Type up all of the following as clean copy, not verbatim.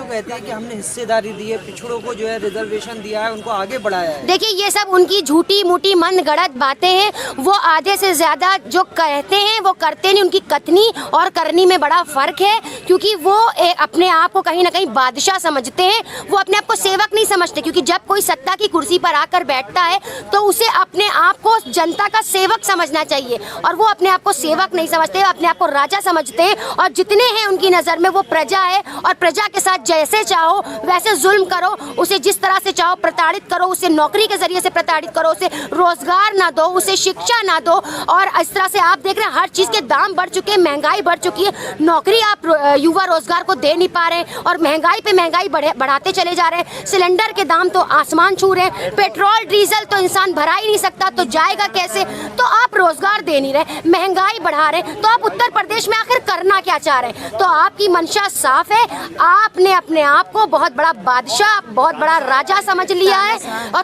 कहते हैं कि हमने हिस्सेदारी दी है, पिछड़ों को जो है रिजर्वेशन दिया है, उनको आगे बढ़ाया है। देखिए ये सब उनकी झूठी मूठी मन गढ़ंत बातें हैं। वो आधे से ज्यादा जो कहते हैं वो करते नहीं। उनकी कथनी और करनी में बड़ा फर्क है, क्योंकि वो अपने आप को कहीं ना कहीं बादशाह समझते हैं। वो अपने आप को सेवक नहीं समझते, क्योंकि जब कोई सत्ता की कुर्सी पर आकर बैठता है तो उसे अपने आप को जनता का सेवक समझना चाहिए, और वो अपने आप को सेवक नहीं समझते, अपने आप को राजा समझते हैं। और जितने हैं उनकी नज़र में वो प्रजा है, और प्रजा के साथ जैसे चाहो वैसे जुल्म करो, उसे जिस तरह से चाहो प्रताड़ित करो, उसे नौकरी के जरिए से प्रताड़ित करो, उसे रोजगार ना दो, उसे शिक्षा ना दो। और इस तरह से आप देख रहे हैं हर चीज़ के दाम बढ़ चुके हैं, महंगाई बढ़ चुकी है, नौकरी आप युवा रोजगार को दे नहीं पा रहे हैं, और महंगाई पे महंगाई बढ़ाते चले जा रहे हैं। सिलेंडर के दाम तो आसमान छू रहे हैं, पेट्रोल डीजल तो इंसान भरा ही नहीं सकता, तो जाएगा कैसे? तो आप रोजगार दे नहीं रहे, महंगाई बढ़ा रहे, तो आप उत्तर प्रदेश में आखिर करना क्या चाह रहे हैं? तो आपकी मंशा साफ है, आपने अपने आप को बहुत बड़ा बादशाह, बहुत बड़ा राजा समझ लिया है, और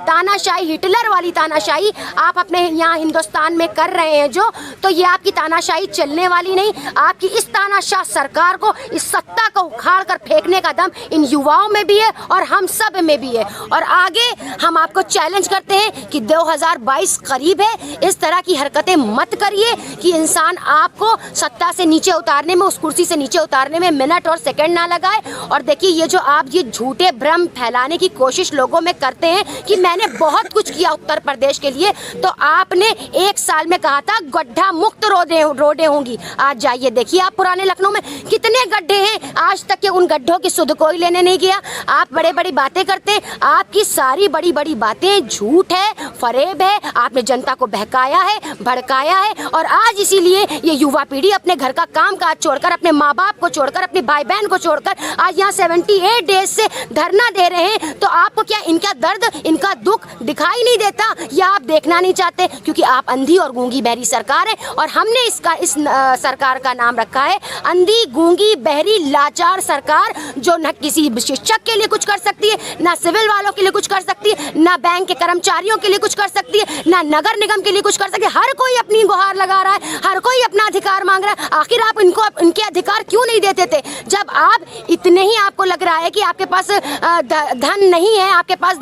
तानाशाही हिटलर वाली तानाशाही आप अपने यहाँ हिंदुस्तान में कर रहे हैं जो, तो ये आपकी तानाशाही चलने वाली नहीं। आपकी इस तानाशाह सरकार को, इस सत्ता को उखाड़ कर फेंकने का दम इन युवाओं में भी है और हम सब में भी है। और आगे हम आपको चैलेंज करते हैं कि 2022 करीब है, इस तरह की हरकतें मत करिए कि इंसान आपको सत्ता से नीचे उतारने में, उस कुर्सी से नीचे उतारने में मिनट और सेकंड ना लगाए। और देखिए ये जो आप ये झूठे भ्रम फैलाने की कोशिश लोगों में करते हैं कि मैंने बहुत कुछ किया उत्तर प्रदेश के लिए, तो आपने 1 साल में कहा था गड्ढा मुक्त रोडें होंगी। आज जाइए देखिए आप पुराने लखनऊ में कितने गड्ढे हैं, आज तक के उन गड्ढों की सुध कोई लेने नहीं गया। आप बड़े बड़ी बातें करते हैं, आपकी सारी बड़ी बड़ी बातें झूठ है, फरेब है, आपने जनता को बहकाया है, भड़काया है। और आज इसीलिए ये युवा पीढ़ी अपने घर का काम काज छोड़कर, अपने माँ बाप को छोड़कर, अपने भाई बहन को छोड़कर आज यहाँ 78 डेज से धरना दे रहे हैं। तो आपको क्या इनका दर्द, इनका दुख दिखाई नहीं देता, या आप देखना नहीं चाहते? क्योंकि आप अंधी और गूंगी बहरी सरकार है, और हमने इस सरकार का नाम रखा है अंधी गूंगी बहरी लाचार सरकार, जो न किसी शिक्षक के लिए कुछ कर सकती है, ना सिविल वालों के लिए कुछ कर सकती है, ना बैंक के कर्मचारियों के लिए कुछ कर सकती है, ना नगर निगम के लिए कुछ कर सकती है। हर कोई अपनी गुहार लगा रहा है, हर कोई अपना अधिकार मांग रहा है। आखिर आप इनको इनके अधिकार क्यों नहीं देते थे? जब आप इतने ही आपको लग रहा है कि आपके पास धन नहीं है, आपके पास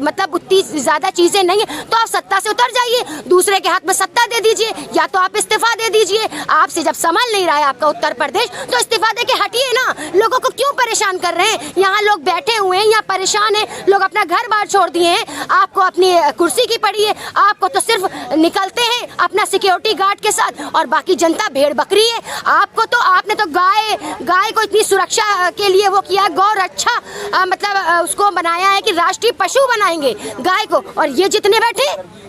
मतलब उतनी ज्यादा चीजें नहीं है, तो आप सत्ता से उतर जाइए, दूसरे के हाथ में सत्ता दे दीजिए, या तो आप इस्तीफा दे दीजिए। आपसे जब संभल नहीं रहा है आपका उत्तर प्रदेश, तो इस्तीफा दे के हटिए ना। लोगों को क्यों परेशान कर रहे हैं? यहाँ लोग बैठे हुए हैं, यहाँ परेशान हैं, लोग अपना घर बार छोड़ दिए हैं, आपको अपनी कुर्सी की पड़ी है। आपको तो सिर्फ निकलते हैं अपना सिक्योरिटी गार्ड के साथ, और बाकी जनता भेड़ बकरी है। आपको तो, आपने तो गाय को इतनी सुरक्षा के लिए वो किया, गौ रक्षा मतलब उसको बनाया है कि राष्ट्रीय पशु बनाएंगे गाय को। और ये जितने बैठे,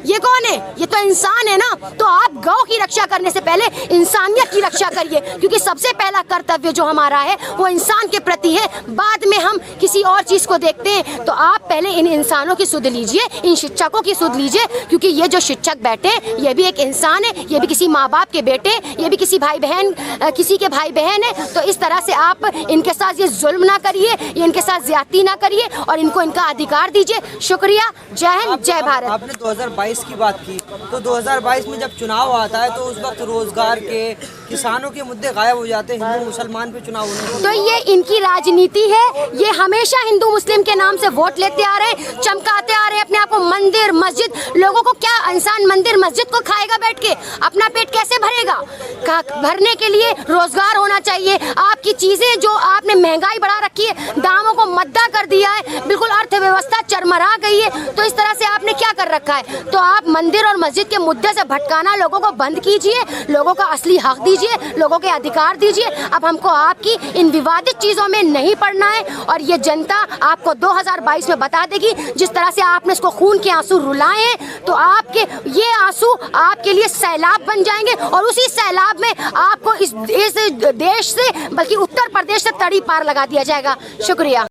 ये कौन है? ये तो इंसान है ना। तो आप गौ की रक्षा करने से पहले इंसानियत की रक्षा करिए, क्योंकि सबसे पहला कर्तव्य जो हमारा है वो इंसान के प्रति है, बाद में हम किसी और चीज को देखते हैं। तो आप पहले इन इंसानों की सुध लीजिए, इन शिक्षकों की सुध लीजिए, क्योंकि ये जो शिक्षक बैठे ये भी एक इंसान है, ये भी किसी माँ बाप के बेटे, ये भी किसी भाई बहन, किसी के भाई बहन है। तो इस तरह से आप इनके साथ ये जुल्म ना करिए, इनके साथ ज्यादती ना करिए, और इनको इनका अधिकार दीजिए। शुक्रिया, जय हिंद, जय भारत। आपने 2022 की बात की, तो 2022 में जब चुनाव आता है तो उस वक्त रोजगार के, किसानों के मुद्दे गायब हो जाते हैं, हिंदू मुसलमान पे चुनाव होने। तो ये इनकी राजनीति है, ये हमेशा हिंदू मुस्लिम के नाम से वोट लेते आ रहे हैं, चमकाते आ रहे हैं अपने आप को मंदिर मस्जिद। लोगों को क्या, इंसान मंदिर मस्जिद को खाएगा बैठ के? अपना पेट कैसे भरेगा? भरने के लिए रोजगार होना चाहिए। आपकी चीजें जो आपने महंगाई बढ़ा रखी है, दामों को मद्दा कर दिया है, बिल्कुल अर्थव्यवस्था चरमरा गई है। तो इस तरह से आपने क्या कर रखा है? तो आप मंदिर और मस्जिद के मुद्दे से भटकाना लोगों को बंद कीजिए, लोगों का असली हक दीजिए, लोगों के अधिकार दीजिए। अब हमको आपकी इन विवादित चीजों में नहीं पड़ना है, और ये जनता आपको 2022 में बता देगी। जिस तरह से आपने इसको खून के आंसू रुलाए हैं, तो आपके ये आंसू आपके लिए सैलाब बन जाएंगे, और उसी सैलाब में आपको इस देश से, बल्कि उत्तर प्रदेश से तड़ी पार लगा दिया जाएगा। शुक्रिया।